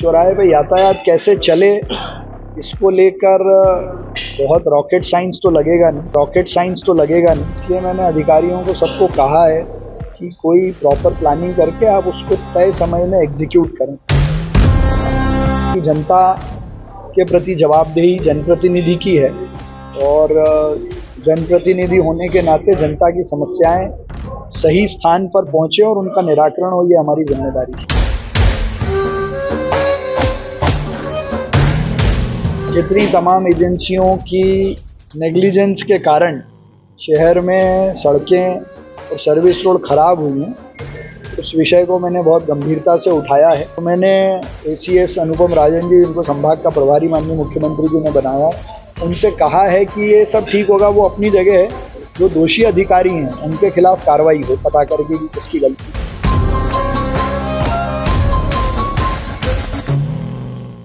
चौराहे पे यातायात कैसे चले इसको लेकर बहुत रॉकेट साइंस तो लगेगा नहीं। इसलिए मैंने अधिकारियों को सबको कहा है कि कोई प्रॉपर प्लानिंग करके आप उसको तय समय में एग्जीक्यूट करें। कि जनता के प्रति जवाबदेही जनप्रतिनिधि की है और जनप्रतिनिधि होने के नाते जनता की समस्याएं सही स्थान पर पहुंचे और उनका निराकरण हो, ये हमारी जिम्मेदारी है। जितनी तमाम एजेंसियों की नेग्लिजेंस के कारण शहर में सड़कें और सर्विस रोड खराब हुई हैं, उस विषय को मैंने बहुत गंभीरता से उठाया है। तो मैंने एसीएस अनुपम राजन जी, जिनको संभाग का प्रभारी माननीय मुख्यमंत्री जी ने बनाया, उनसे कहा है कि ये सब ठीक होगा, वो अपनी जगह है, जो दोषी अधिकारी हैं उनके खिलाफ कार्रवाई हो, पता करके कि किसकी गलती है।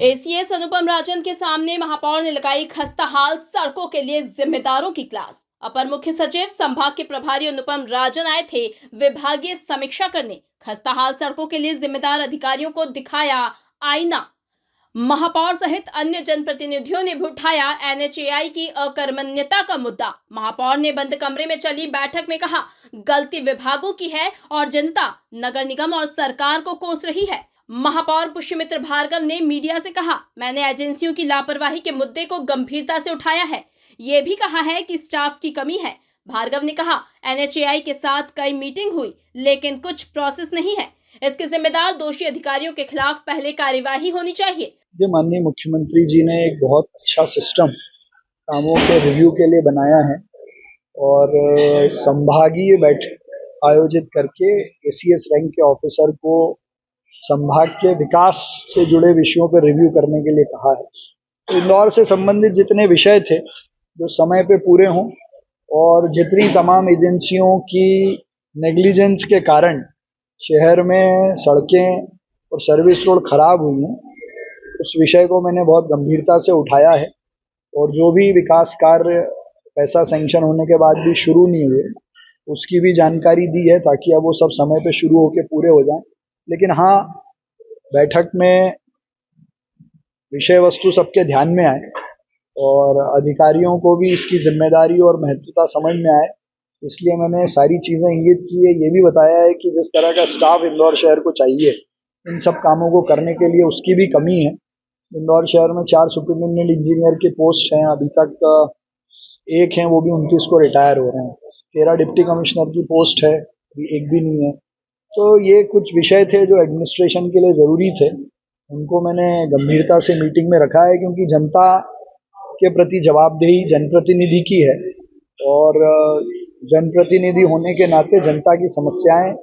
एसीएस अनुपम राजन के सामने महापौर ने लगाई खस्ताहाल सड़कों के लिए जिम्मेदारों की क्लास। अपर मुख्य सचिव संभाग के प्रभारी अनुपम राजन आए थे विभागीय समीक्षा करने। खस्ताहाल सड़कों के लिए जिम्मेदार अधिकारियों को दिखाया आईना। महापौर सहित अन्य जनप्रतिनिधियों ने भी उठाया एनएचएआई की अकर्मण्यता का मुद्दा। महापौर ने बंद कमरे में चली बैठक में कहा, गलती विभागों की है और जनता नगर निगम और सरकार को कोस रही है। महापौर पुष्यमित्र भार्गव ने मीडिया से कहा, मैंने एजेंसियों की लापरवाही के मुद्दे को गंभीरता से उठाया है। ये भी कहा है कि स्टाफ की कमी है। भार्गव ने कहा, एनएचएआई के साथ कई मीटिंग हुई लेकिन कुछ प्रोसेस नहीं है। इसके जिम्मेदार दोषी अधिकारियों के खिलाफ पहले कार्यवाही होनी चाहिए। ये माननीय मुख्यमंत्री जी ने एक बहुत अच्छा सिस्टम कामों के रिव्यू के लिए बनाया है और संभागीय बैठक आयोजित करके एसीएस रैंक के ऑफिसर को संभाग के विकास से जुड़े विषयों पर रिव्यू करने के लिए कहा है। तो इंदौर से संबंधित जितने विषय थे जो समय पे पूरे हों और जितनी तमाम एजेंसियों की नेग्लिजेंस के कारण शहर में सड़कें और सर्विस रोड खराब हुई हैं, उस विषय को मैंने बहुत गंभीरता से उठाया है और जो भी विकास कार्य पैसा सैंक्शन होने के बाद भी शुरू नहीं हुए उसकी भी जानकारी दी है, ताकि अब वो सब समय पे शुरू होकर पूरे हो जाएं। लेकिन हाँ, बैठक में विषय वस्तु सबके ध्यान में आए और अधिकारियों को भी इसकी जिम्मेदारी और महत्वता समझ में आए, इसलिए मैंने सारी चीज़ें इंगित की है। ये भी बताया है कि जिस तरह का स्टाफ इंदौर शहर को चाहिए इन सब कामों को करने के लिए, उसकी भी कमी है। इंदौर शहर में 4 सुपरिटेंडेंट इंजीनियर के पोस्ट हैं, अभी तक 1 हैं, वो भी 29 को रिटायर हो रहे हैं। 13 डिप्टी कमिश्नर की पोस्ट है, अभी 1 भी नहीं है। तो ये कुछ विषय थे जो एडमिनिस्ट्रेशन के लिए ज़रूरी थे, उनको मैंने गंभीरता से मीटिंग में रखा है, क्योंकि जनता के प्रति जवाबदेही जनप्रतिनिधि की है और जनप्रतिनिधि होने के नाते जनता की समस्याएं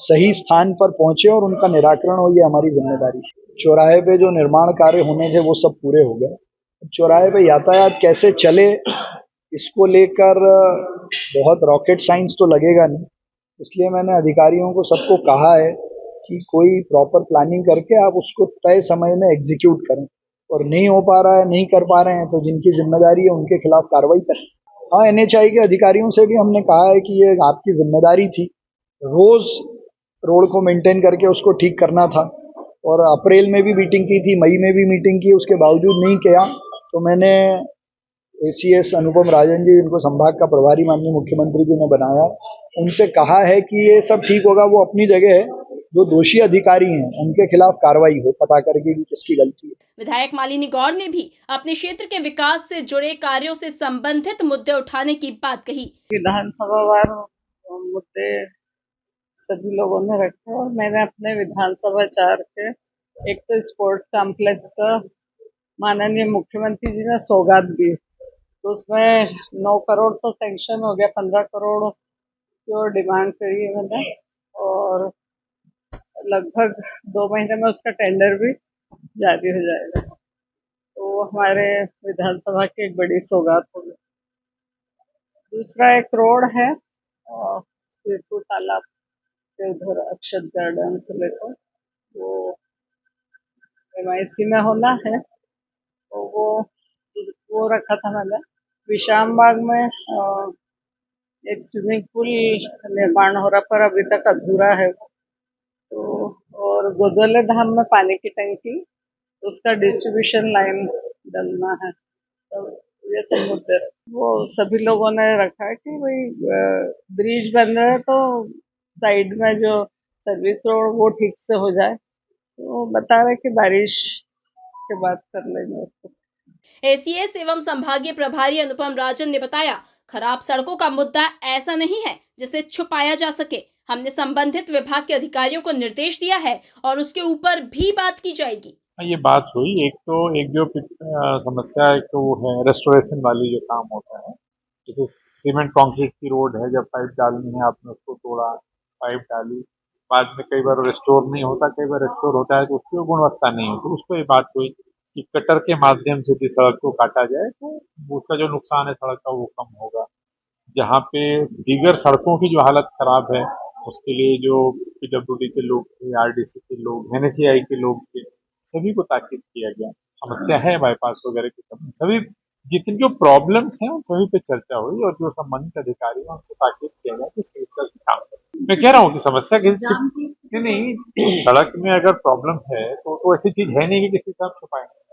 सही स्थान पर पहुंचे और उनका निराकरण हो, ये हमारी जिम्मेदारी है। चौराहे पे जो निर्माण कार्य होने थे वो सब पूरे हो गए। चौराहे पे यातायात कैसे चले इसको लेकर बहुत रॉकेट साइंस तो लगेगा नहीं। इसलिए मैंने अधिकारियों को सबको कहा है कि कोई प्रॉपर प्लानिंग करके आप उसको तय समय में एग्जीक्यूट करें, और नहीं हो पा रहा है, नहीं कर पा रहे हैं तो जिनकी जिम्मेदारी है उनके खिलाफ कार्रवाई करें। हाँ, एनएचआई के अधिकारियों से भी हमने कहा है कि ये आपकी जिम्मेदारी थी, रोज रोड को मेंटेन करके उसको ठीक करना था, और अप्रैल में भी मीटिंग की थी, मई में भी मीटिंग की, उसके बावजूद नहीं किया। तो मैंने एसीएस अनुपम राजन जी, जिनको संभाग का प्रभारी माननीय मुख्यमंत्री जी ने बनाया, उनसे कहा है कि ये सब ठीक होगा, वो अपनी जगह है, जो दोषी अधिकारी हैं उनके खिलाफ कार्रवाई हो, पता करके कि किसकी गलती है। विधायक मालिनी गौड़ ने भी अपने क्षेत्र के विकास से जुड़े कार्यों से संबंधित मुद्दे उठाने की बात कही। विधानसभा वार मुद्दे सभी लोगों ने रखे और मैंने अपने विधानसभा 4 के एक तो स्पोर्ट्स कॉम्प्लेक्स का माननीय मुख्यमंत्री जी ने सौगात दी, तो उसमें 9 करोड़ तो सैंक्शन हो गया, 15 करोड़ की और डिमांड करी है मैंने, और लगभग 2 महीने में उसका टेंडर भी जारी हो जाएगा। तो हमारे विधानसभा की एक बड़ी सौगात होगी। दूसरा एक रोड है सिरपुर तालाब के उधर अक्षत गार्डन से लेकर, वो MIC में होना है, तो वो रखा था मैंने। विश्राम बाग में एक स्विमिंग पूल निर्माण हो रहा पर अभी तक अधूरा है वो, तो और गोदवले धाम में पानी की टंकी उसका डिस्ट्रीब्यूशन लाइन डलना है, तो ये सब मुद्दे वो सभी लोगों ने रखा है कि भाई ब्रिज बन रहा है तो साइड में जो सर्विस रोड वो ठीक से हो जाए, तो वो बता रहे कि बारिश के बाद कर लेंगे उसको। एसीएस एवं संभागीय प्रभारी अनुपम राजन ने बताया, खराब सड़कों का मुद्दा ऐसा नहीं है जिसे छुपाया जा सके। हमने संबंधित विभाग के अधिकारियों को निर्देश दिया है और उसके ऊपर भी बात की जाएगी। ये बात हुई। एक जो समस्या एक तो वो है रेस्टोरेशन वाली जो काम होता है, जैसे सीमेंट कंक्रीट की रोड है, जब पाइप डालनी है आपने उसको तोड़ा, पाइप डाली, बाद में कई बार रिस्टोर नहीं होता, कई बार रिस्टोर होता है तो उसकी गुणवत्ता नहीं होती। उस पर ये बात हुई कि कटर के माध्यम से यदि सड़क को काटा जाए तो उसका जो नुकसान है सड़क का वो कम होगा। जहाँ पे दीगर सड़कों की जो हालत खराब है उसके लिए जो पीडब्ल्यूडी के लोग थे, आरडीसी के लोग, एनएचएआई के लोग थे, सभी को ताकीद किया गया। समस्या है बाईपास वगैरह की कमी, सभी जितनी जो प्रॉब्लम्स हैं उन सभी पे चर्चा हुई और जो संबंधित अधिकारी हैं उनको ताकीद किया गया कि इस तरह से काम करें। मैं कह रहा हूँ कि समस्या किसी नहीं, सड़क में अगर प्रॉब्लम है तो ऐसी चीज है नहीं कि किसी से आप छुपाएंगे।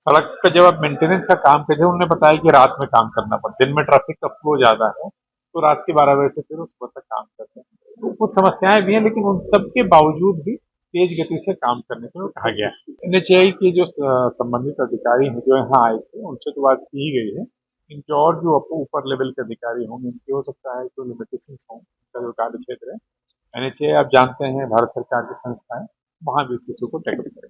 सड़क का जब आप मेंटेनेंस का काम करते हैं, उन्होंने बताया कि रात में काम करना पड़ता है, दिन में ट्रैफिक का फ्लो ज्यादा है तो रात के 12 बजे से फिर सुबह तक काम करते हैं। तो कुछ समस्याएं भी हैं लेकिन उन सब के बावजूद भी तेज गति से काम करने के लिए कहा गया। एनएचएआई के जो संबंधित अधिकारी हैं जो यहाँ आए थे उनसे तो बात की ही गई है। इनके और जो ऊपर लेवल के अधिकारी होंगे इनके हो सकता है जो लिमिटेशंस हों, इनका जो कार्य क्षेत्र है। एनएचएआई आप जानते हैं भारत सरकार की संस्था है, वहाँ भी इस इशू को टैकल करें।